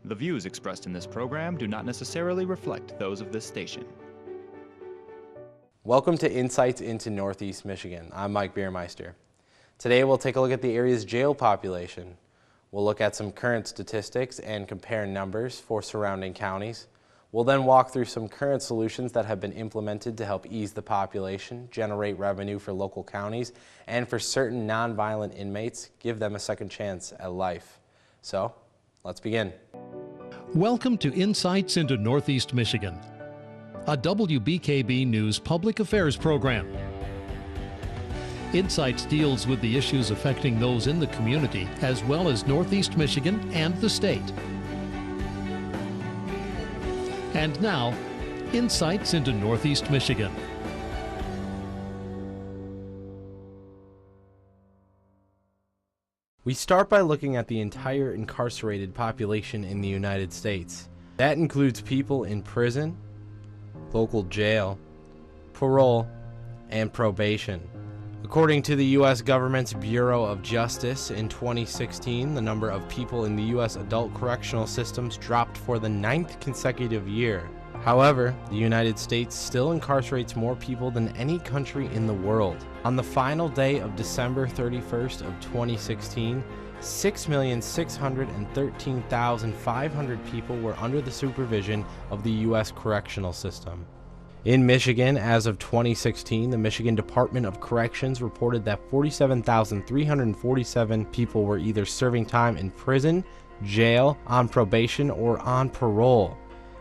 The views expressed in this program do not necessarily reflect those of this station. Welcome to Insights into Northeast Michigan. I'm Mike Biermeister. Today we'll take a look at the area's jail population. We'll look at some current statistics and compare numbers for surrounding counties. We'll then walk through some current solutions that have been implemented to help ease the population, generate revenue for local counties, and for certain nonviolent inmates, give them a second chance at life. So, let's begin. Welcome to Insights into Northeast Michigan, a WBKB News public affairs program. Insights deals with the issues affecting those in the community as well as Northeast Michigan and the state. And now, Insights into Northeast Michigan. We start by looking at the entire incarcerated population in the United States. That includes people in prison, local jail, parole, and probation. According to the U.S. government's Bureau of Justice, in 2016, the number of people in the U.S. adult correctional systems dropped for the 9th consecutive year. However, the United States still incarcerates more people than any country in the world. On the final day of December 31st of 2016, 6,613,500 people were under the supervision of the U.S. correctional system. In Michigan, as of 2016, the Michigan Department of Corrections reported that 47,347 people were either serving time in prison, jail, on probation, or on parole.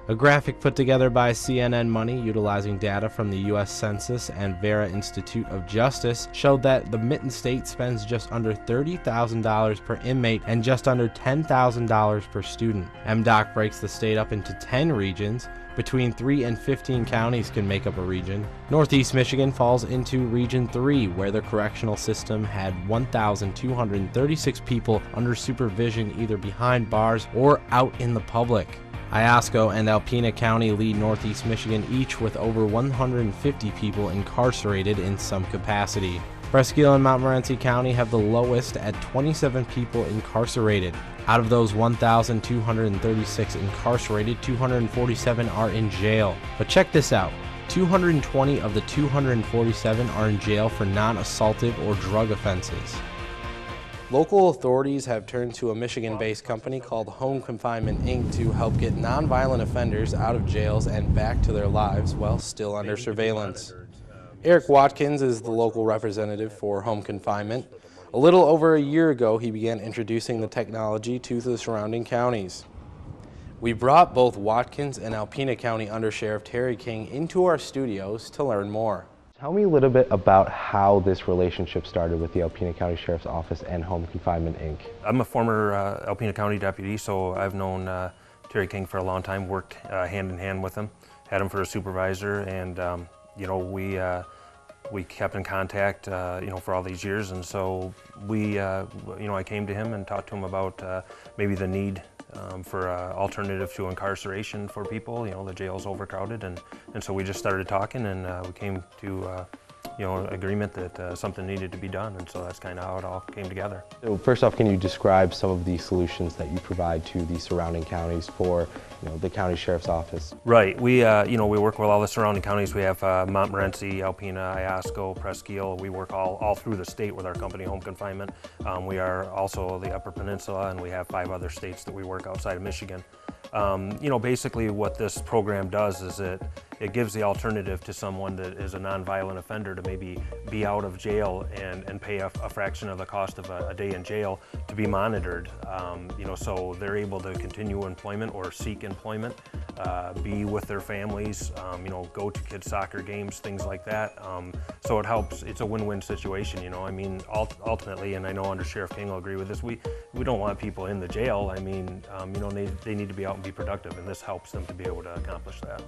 A graphic put together by CNN Money utilizing data from the U.S. Census and Vera Institute of Justice showed that the Mitten State spends just under $30,000 per inmate and just under $10,000 per student. MDOC breaks the state up into 10 regions. Between 3 and 15 counties can make up a region. Northeast Michigan falls into Region 3, where the correctional system had 1,236 people under supervision either behind bars or out in the public. Iosco and Alpena County lead Northeast Michigan, each with over 150 people incarcerated in some capacity. Presque Isle and Montmorency County have the lowest at 27 people incarcerated. Out of those 1,236 incarcerated, 247 are in jail. But check this out. 220 of the 247 are in jail for non-assaultive or drug offenses. Local authorities have turned to a Michigan-based company called Home Confinement, Inc. to help get nonviolent offenders out of jails and back to their lives while still under surveillance. Eric Watkins is the local representative for Home Confinement. A little over a year ago, he began introducing the technology to the surrounding counties. We brought both Watkins and Alpena County Under Sheriff Terry King into our studios to learn more. Tell me a little bit about how this relationship started with the Alpena County Sheriff's Office and Home Confinement, Inc. I'm a former Alpena County deputy, so I've known Terry King for a long time, worked hand in hand with him, had him for a supervisor, and you know, we kept in contact, you know, for all these years, and so you know, I came to him and talked to him about maybe the need for alternative to incarceration for people. You know, the jail's overcrowded, and so we just started talking, and we came to you know, agreement that something needed to be done, and so that's kind of how it all came together. So first off, can you describe some of the solutions that you provide to the surrounding counties for, you know, the county sheriff's office? Right. We you know, we work with all the surrounding counties. We have Montmorency, Alpena, Iosco, Presque Isle. We work all through the state with our company, Home Confinement. We are also the Upper Peninsula, and we have 5 other states that we work outside of Michigan. You know, basically what this program does is it gives the alternative to someone that is a nonviolent offender to maybe be out of jail and pay a fraction of the cost of a day in jail to be monitored. You know, so they're able to continue employment or seek employment, be with their families, you know, go to kids' soccer games, things like that. So it helps. It's a win-win situation, you know. I mean, ultimately, and I know Under Sheriff King will agree with this, we don't want people in the jail. I mean, you know, they need to be out and be productive, and this helps them to be able to accomplish that.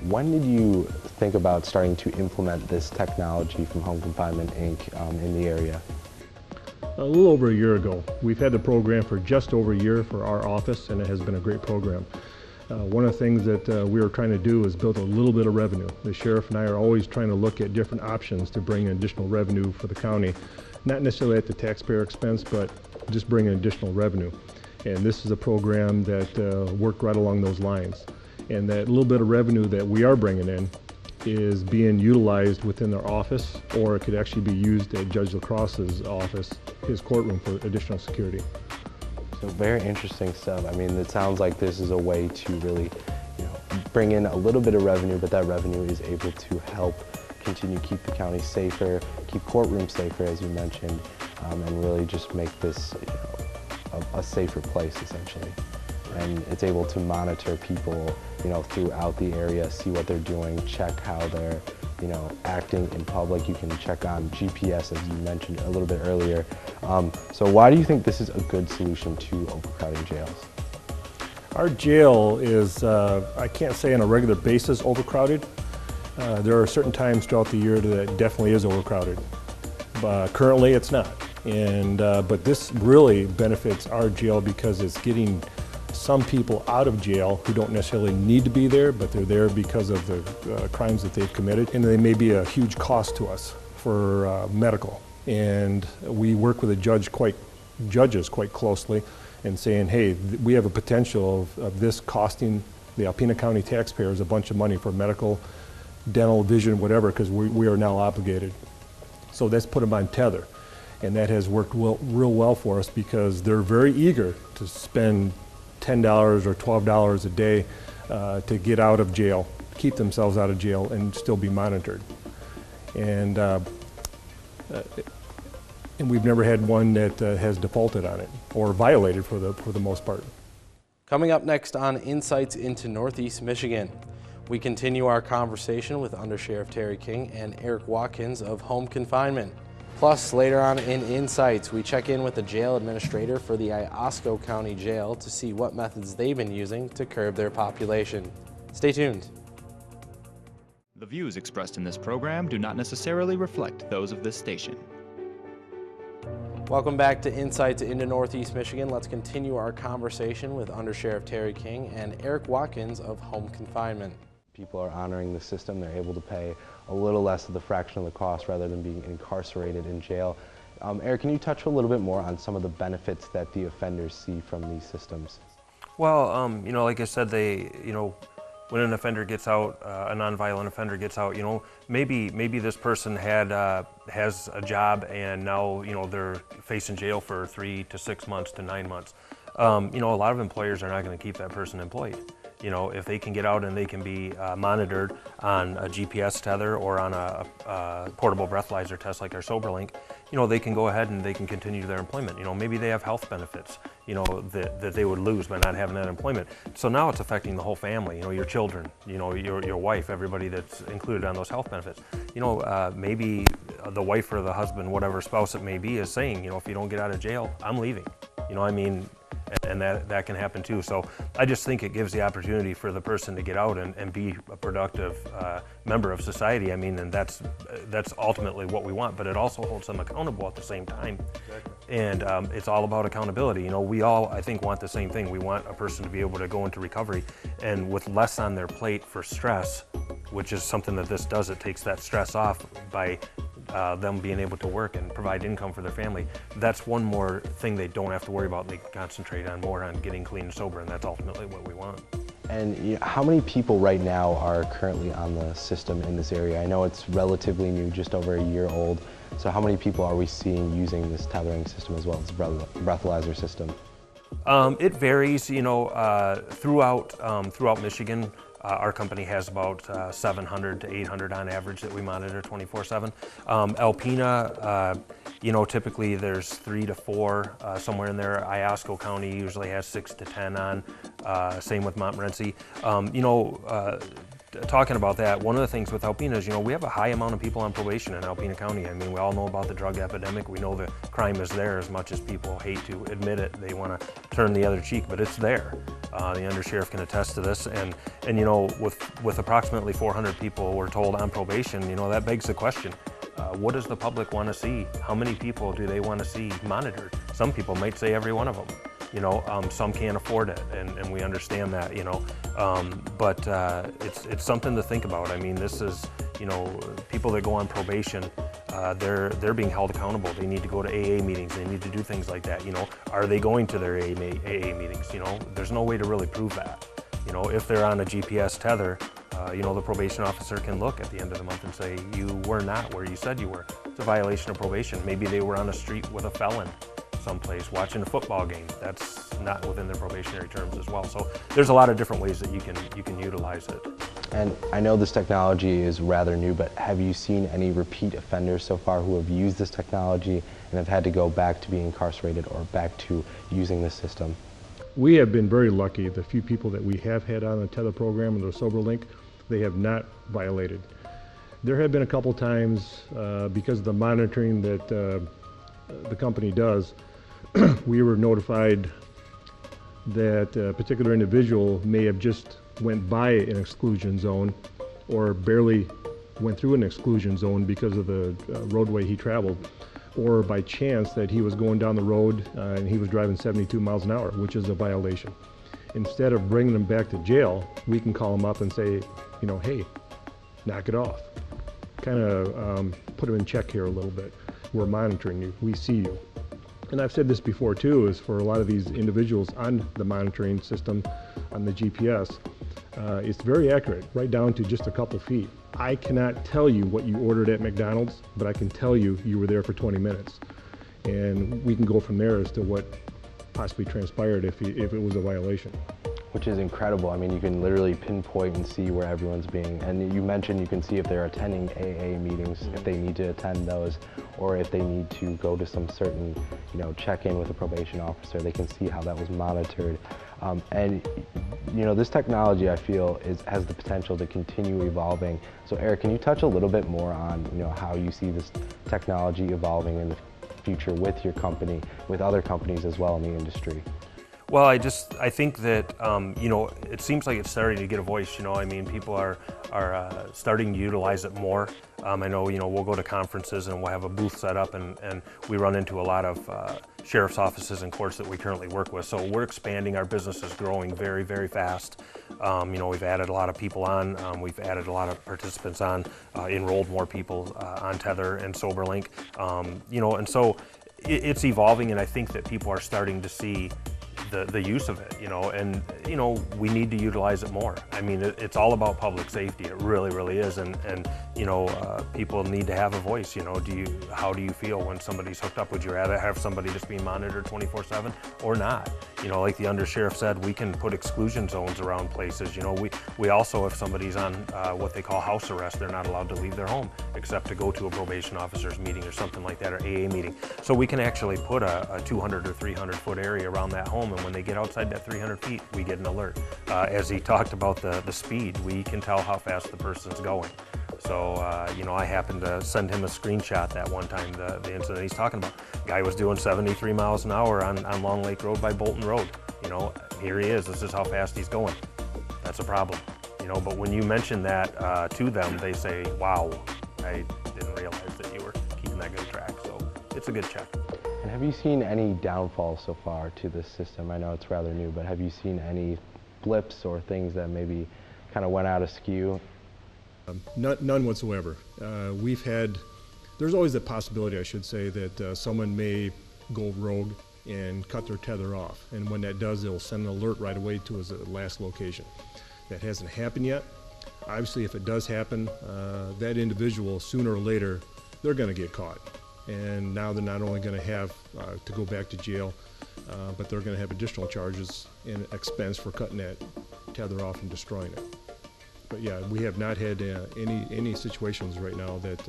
When did you think about starting to implement this technology from Home Confinement, Inc. In the area? A little over a year ago. We've had the program for just over a year for our office, and it has been a great program. One of the things that we are trying to do is build a little bit of revenue. The sheriff and I are always trying to look at different options to bring in additional revenue for the county, not necessarily at the taxpayer expense, but just bring in additional revenue. And this is a program that worked right along those lines. And that little bit of revenue that we are bringing in is being utilized within their office, or it could actually be used at Judge LaCrosse's office, his courtroom, for additional security. So very interesting stuff. I mean, it sounds like this is a way to really, bring in a little bit of revenue, but that revenue is able to help continue keep the county safer, keep courtrooms safer, as you mentioned, and really just make this a safer place, essentially. And it's able to monitor people, throughout the area, see what they're doing, check how they're, acting in public. You can check on GPS, as you mentioned a little bit earlier. So why do you think this is a good solution to overcrowding jails? Our jail is, I can't say on a regular basis overcrowded. There are certain times throughout the year that it definitely is overcrowded. Currently it's not. But this really benefits our jail because it's getting some people out of jail who don't necessarily need to be there, but they're there because of the crimes that they've committed. And they may be a huge cost to us for medical. And we work with the judges quite closely and saying, hey, we have a potential of this costing the Alpena County taxpayers a bunch of money for medical, dental, vision, whatever, because we are now obligated. So that's put them on tether. And that has worked real well for us because they're very eager to spend $10 or $12 a day to get out of jail, keep themselves out of jail and still be monitored. And we've never had one that has defaulted on it or violated for the most part. Coming up next on Insights into Northeast Michigan, we continue our conversation with Undersheriff Terry King and Eric Watkins of Home Confinement. Plus, later on in Insights, we check in with the jail administrator for the Iosco County Jail to see what methods they've been using to curb their population. Stay tuned. The views expressed in this program do not necessarily reflect those of this station. Welcome back to Insights into Northeast Michigan. Let's continue our conversation with Undersheriff Terry King and Eric Watkins of Home Confinement. People are honoring the system. They're able to pay a little less of the fraction of the cost rather than being incarcerated in jail. Eric, can you touch a little bit more on some of the benefits that the offenders see from these systems? Well, like I said, when an offender gets out, a nonviolent offender gets out, maybe this person has a job and now, they're facing jail for 3 to 6 months to 9 months. A lot of employers are not going to keep that person employed. If they can get out and they can be monitored on a GPS tether or on a portable breathalyzer test like our SoberLink, they can go ahead and they can continue their employment. Maybe they have health benefits, that they would lose by not having that employment. So now it's affecting the whole family, your children, your wife, everybody that's included on those health benefits. Maybe the wife or the husband, whatever spouse it may be, is saying, if you don't get out of jail, I'm leaving. And that can happen too. So I just think it gives the opportunity for the person to get out and be a productive member of society. And that's ultimately what we want, but it also holds them accountable at the same time. Exactly. And it's all about accountability. We all, I think, want the same thing. We want a person to be able to go into recovery and with less on their plate for stress, which is something that this does. It takes that stress off by them being able to work and provide income for their family. That's one more thing they don't have to worry about, and they can concentrate on more on getting clean and sober, and that's ultimately what we want. And how many people right now are currently on the system in this area? I know it's relatively new, just over a year old. So how many people are we seeing using this tethering system as well as breathalyzer system? It varies, throughout Michigan. Our company has about 700 to 800 on average that we monitor 24/7. Alpena, typically there's 3 to 4 somewhere in there. Iosco County usually has 6 to 10 on. Same with Montmorency. Talking about that, one of the things with Alpena is, we have a high amount of people on probation in Alpena County. We all know about the drug epidemic. We know the crime is there as much as people hate to admit it. They want to turn the other cheek, but it's there. The undersheriff can attest to this. And with approximately 400 people we're told on probation, that begs the question, what does the public want to see? How many people do they want to see monitored? Some people might say every one of them. Some can't afford it, and we understand that, but it's something to think about. This is, people that go on probation, they're being held accountable. They need to go to AA meetings. They need to do things like that. You know, are they going to their AA meetings? You know, there's no way to really prove that. You know, if they're on a GPS tether, you know, the probation officer can look at the end of the month and say, you were not where you said you were. It's a violation of probation. Maybe they were on the street with a felon someplace watching a football game. That's not within their probationary terms as well. So there's a lot of different ways that you can utilize it. And I know this technology is rather new, but have you seen any repeat offenders so far who have used this technology and have had to go back to being incarcerated or back to using the system? We have been very lucky. The few people that we have had on the tether program and the SoberLink, they have not violated. There have been a couple times because of the monitoring that the company does, we were notified that a particular individual may have just went by an exclusion zone or barely went through an exclusion zone because of the roadway he traveled, or by chance that he was going down the road and he was driving 72 miles an hour, which is a violation. Instead of bringing him back to jail, we can call him up and say, you know, hey, knock it off. Kind of put him in check here a little bit. We're monitoring you, we see you. And I've said this before too, is for a lot of these individuals on the monitoring system, on the GPS, it's very accurate, right down to just a couple feet. I cannot tell you what you ordered at McDonald's, but I can tell you you were there for 20 minutes. And we can go from there as to what possibly transpired if it was a violation. Which is incredible. I mean, you can literally pinpoint and see where everyone's being, and you mentioned you can see if they're attending AA meetings, if they need to attend those, or if they need to go to some certain, you know, check-in with a probation officer. They can see how that was monitored. And, you know, this technology, I feel, has the potential to continue evolving. So Eric, can you touch a little bit more on, you know, how you see this technology evolving in the future with your company, with other companies as well in the industry? Well, I think that, you know, it seems like it's starting to get a voice, you know. I mean, people are starting to utilize it more. I know, you know, we'll go to conferences and we'll have a booth set up and we run into a lot of sheriff's offices and courts that we currently work with. So we're expanding, our business is growing very, very fast. You know, we've added a lot of people on, we've added a lot of participants on, enrolled more people on Tether and SoberLink, you know, and so it's evolving, and I think that people are starting to see the use of it, you know, and, you know, we need to utilize it more. I mean, it's all about public safety. It really, really is. And you know, people need to have a voice, you know. How do you feel when somebody's hooked up? Would you rather have somebody just be monitored 24/7 or not? You know, like the undersheriff said, we can put exclusion zones around places. You know, we also, if somebody's on what they call house arrest, they're not allowed to leave their home except to go to a probation officer's meeting or something like that, or AA meeting. So we can actually put a 200 or 300 foot area around that home, and when they get outside that 300 feet, we get an alert. As he talked about the speed, we can tell how fast the person's going. So, you know, I happened to send him a screenshot that one time, the incident he's talking about. Guy was doing 73 miles an hour on Long Lake Road by Bolton Road. You know, here he is, this is how fast he's going. That's a problem, you know, but when you mention that to them, they say, wow, I didn't realize that you were keeping that good track. So it's a good check. And have you seen any downfalls so far to this system? I know it's rather new, but have you seen any blips or things that maybe kind of went out askew? None whatsoever. There's always the possibility, I should say, that someone may go rogue and cut their tether off. And when that does, it'll send an alert right away to his last location. That hasn't happened yet. Obviously, if it does happen, that individual, sooner or later, they're going to get caught. And now they're not only going to have to go back to jail, but they're going to have additional charges and expense for cutting that tether off and destroying it. But yeah, we have not had any situations right now that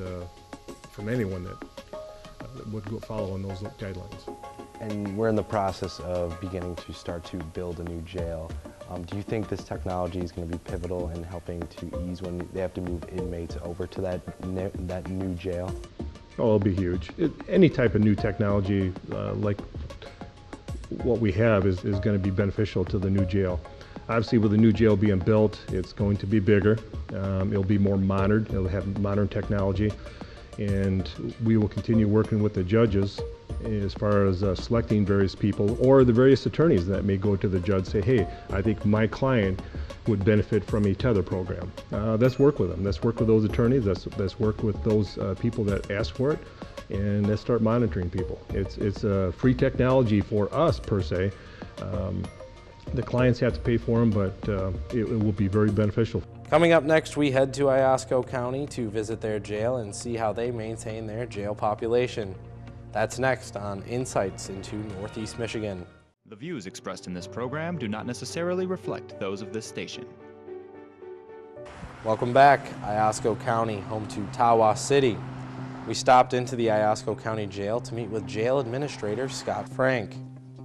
from anyone that would go follow on those guidelines. And we're in the process of beginning to start to build a new jail. Do you think this technology is going to be pivotal in helping to ease when they have to move inmates over to that new jail? Oh, it'll be huge. Any type of new technology like what we have is going to be beneficial to the new jail. Obviously, with the new jail being built, it's going to be bigger. It'll be more modern. It'll have modern technology. And we will continue working with the judges as far as selecting various people or the various attorneys that may go to the judge, say, hey, I think my client would benefit from a tether program. Let's work with them. Let's work with those attorneys. Let's work with those people that ask for it, and let's start monitoring people. It's a free technology for us per se. The clients have to pay for them, but it will be very beneficial. Coming up next, we head to Iosco County to visit their jail and see how they maintain their jail population. That's next on Insights into Northeast Michigan. The views expressed in this program do not necessarily reflect those of this station. Welcome back, Iosco County, home to Tawas City. We stopped into the Iosco County Jail to meet with Jail Administrator Scott Frank.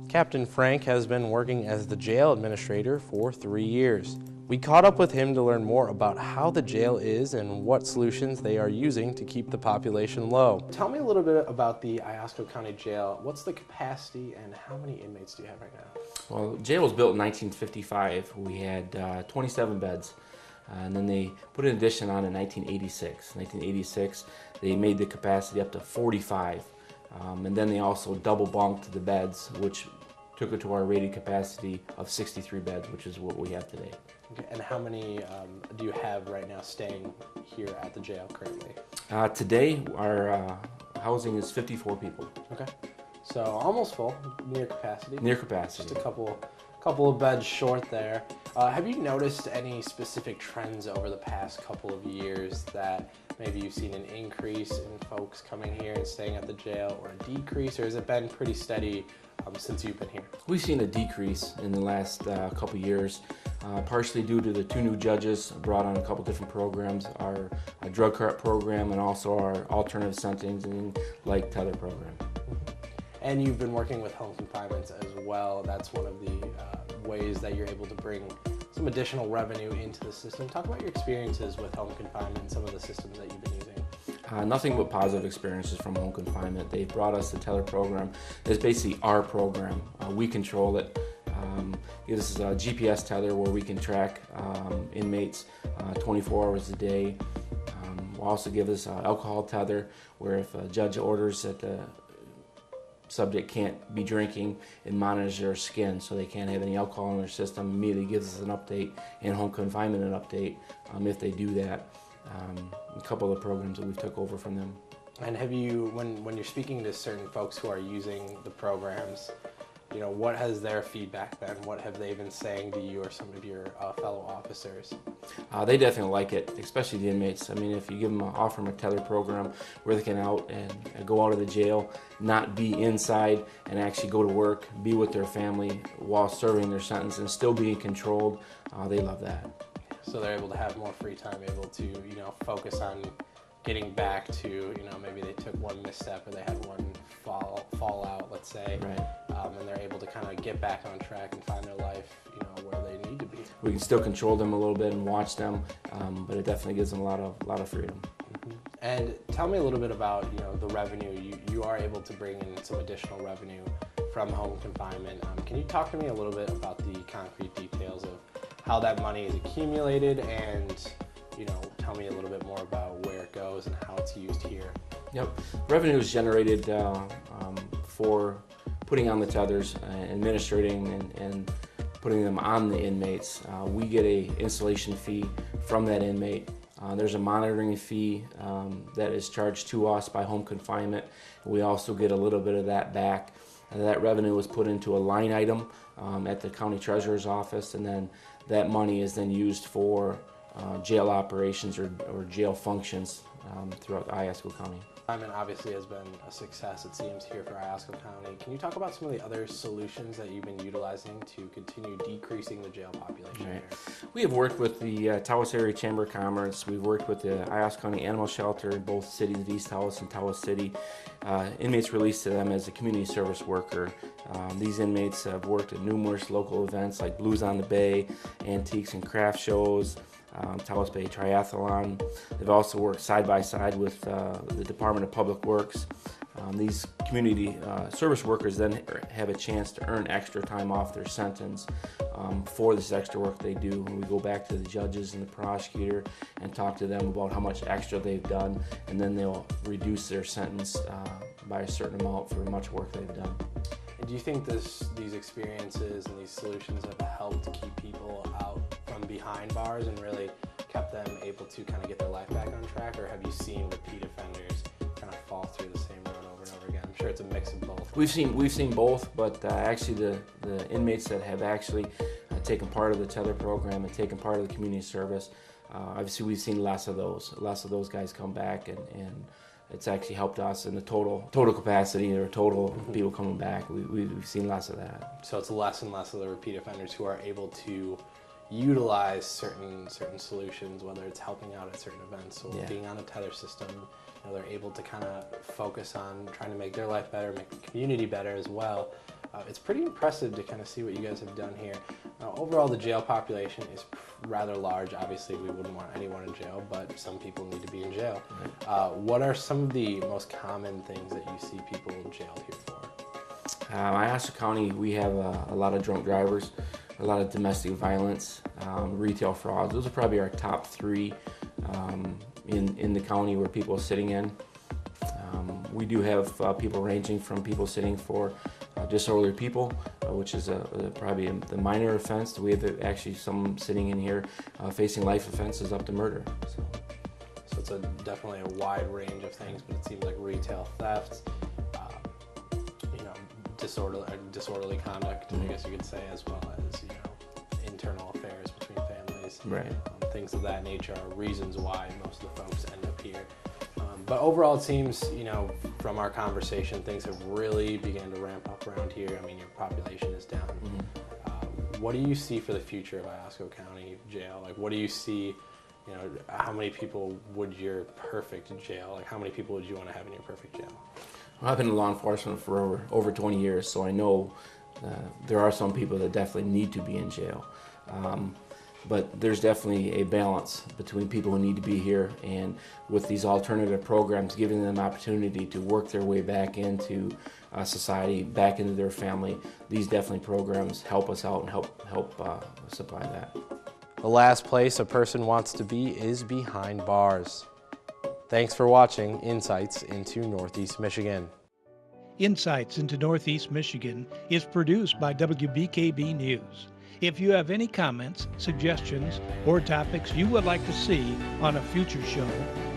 Captain Frank has been working as the jail administrator for 3 years. We caught up with him to learn more about how the jail is and what solutions they are using to keep the population low. Tell me a little bit about the Iosco County Jail. What's the capacity and how many inmates do you have right now? Well, the jail was built in 1955. We had 27 beds. And then they put an addition on in 1986. 1986, they made the capacity up to 45. And then they also double bunked the beds, which took it to our rated capacity of 63 beds, which is what we have today. Okay, and how many do you have right now staying here at the jail currently? Today, our housing is 54 people. Okay, so almost full, near capacity. Near capacity. Just a couple of beds short there. Have you noticed any specific trends over the past couple of years that maybe you've seen an increase in folks coming here and staying at the jail, or a decrease, or has it been pretty steady since you've been here? We've seen a decrease in the last couple years, partially due to the 2 new judges brought on a couple different programs, our drug court program and also our alternative sentencing like tether program. And you've been working with home confinements as well. That's one of the ways that you're able to bring some additional revenue into the system. Talk about your experiences with home confinement and some of the systems that you've been using. Nothing but positive experiences from home confinement. They brought us the tether program. It's basically our program. We control it. This is a GPS tether where we can track inmates 24 hours a day. We'll also give us an alcohol tether where if a judge orders that the subject can't be drinking, it monitors their skin so they can't have any alcohol in their system. Immediately gives us an update, and home confinement an update if they do that. A couple of programs that we've took over from them. And have you, when you're speaking to certain folks who are using the programs, you know, what has their feedback been? What have they been saying to you or some of your fellow officers? They definitely like it, especially the inmates. I mean, if you give them offer them a tether program where they can out and go out of the jail, not be inside and actually go to work, be with their family while serving their sentence and still being controlled, they love that. So they're able to have more free time, able to, you know, focus on getting back to, you know, maybe they took one misstep or they had one fall out, let's say, Right. And they're able to kind of get back on track and find their life, you know, where they need to be. We can still control them a little bit and watch them, but it definitely gives them a lot of freedom. Mm-hmm. And tell me a little bit about, you know, the revenue. You are able to bring in some additional revenue from home confinement. Can you talk to me a little bit about the concrete details of how that money is accumulated, and, you know, tell me a little bit more about where it goes and how it's used here? Yep. Revenue is generated for putting on the tethers, administrating and putting them on the inmates. We get a installation fee from that inmate. There's a monitoring fee that is charged to us by home confinement. We also get a little bit of that back. That revenue is put into a line item at the county treasurer's office, and then that money is then used for jail operations or jail functions throughout Iosco County. Confinement obviously has been a success, it seems, here for Iosco County. Can you talk about some of the other solutions that you've been utilizing to continue decreasing the jail population Right. here? We have worked with the Tawas Area Chamber of Commerce. We've worked with the Iosco County Animal Shelter in both cities of East Tawas and Tawas City. Inmates released to them as a community service worker. These inmates have worked at numerous local events like Blues on the Bay, antiques and craft shows, Tawas Bay Triathlon. They've also worked side by side with the Department of Public Works. These community service workers then have a chance to earn extra time off their sentence for this extra work they do. And we go back to the judges and the prosecutor and talk to them about how much extra they've done, and then they'll reduce their sentence by a certain amount for much work they've done. And do you think these experiences and these solutions have helped keep people out from behind bars and really kept them able to kind of get their life back on track, or have you seen repeat offenders kind of fall through the same road over and over again? I'm sure it's a mix of both. We've seen both, but actually the inmates that have actually taken part of the tether program and taken part of the community service, obviously we've seen less of those guys come back, and it's actually helped us in the total capacity or total people coming back. We've seen less of that. So it's less and less of the repeat offenders who are able to utilize certain solutions, whether it's helping out at certain events or being on a tether system. They're able to kind of focus on trying to make their life better, make the community better as well. It's pretty impressive to kind of see what you guys have done here. Overall, the jail population is rather large. Obviously, we wouldn't want anyone in jail, but some people need to be in jail. What are some of the most common things that you see people jailed here for? Iosco County, we have a lot of drunk drivers, a lot of domestic violence, retail frauds. Those are probably our top three in the county where people are sitting in. We do have people ranging from people sitting for disorderly people, which is probably the minor offense. We have actually some sitting in here facing life offenses up to murder. So it's definitely a wide range of things, but it seems like retail thefts, disorderly conduct, I guess you could say, as well as internal affairs between families. Right. Things of that nature are reasons why most of the folks end up here. But overall, it seems, from our conversation, things have really begun to ramp up around here. I mean, your population is down. What do you see for the future of Iosco County Jail? Like, what do you see, how many people would your perfect jail, how many people would you want to have in your perfect jail? Well, I've been in law enforcement for over 20 years, so I know there are some people that definitely need to be in jail. But there's definitely a balance between people who need to be here, and with these alternative programs, giving them opportunity to work their way back into society, back into their family. These definitely programs help us out and help supply that. The last place a person wants to be is behind bars. Thanks for watching Insights into Northeast Michigan. Insights into Northeast Michigan is produced by WBKB News. If you have any comments, suggestions, or topics you would like to see on a future show,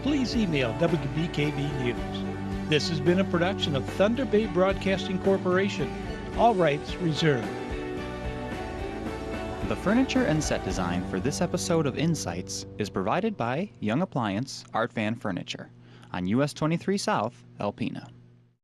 please email WBKB News. This has been a production of Thunder Bay Broadcasting Corporation. All rights reserved. The furniture and set design for this episode of Insights is provided by Young Appliance Art Van Furniture on US 23 South, Alpena.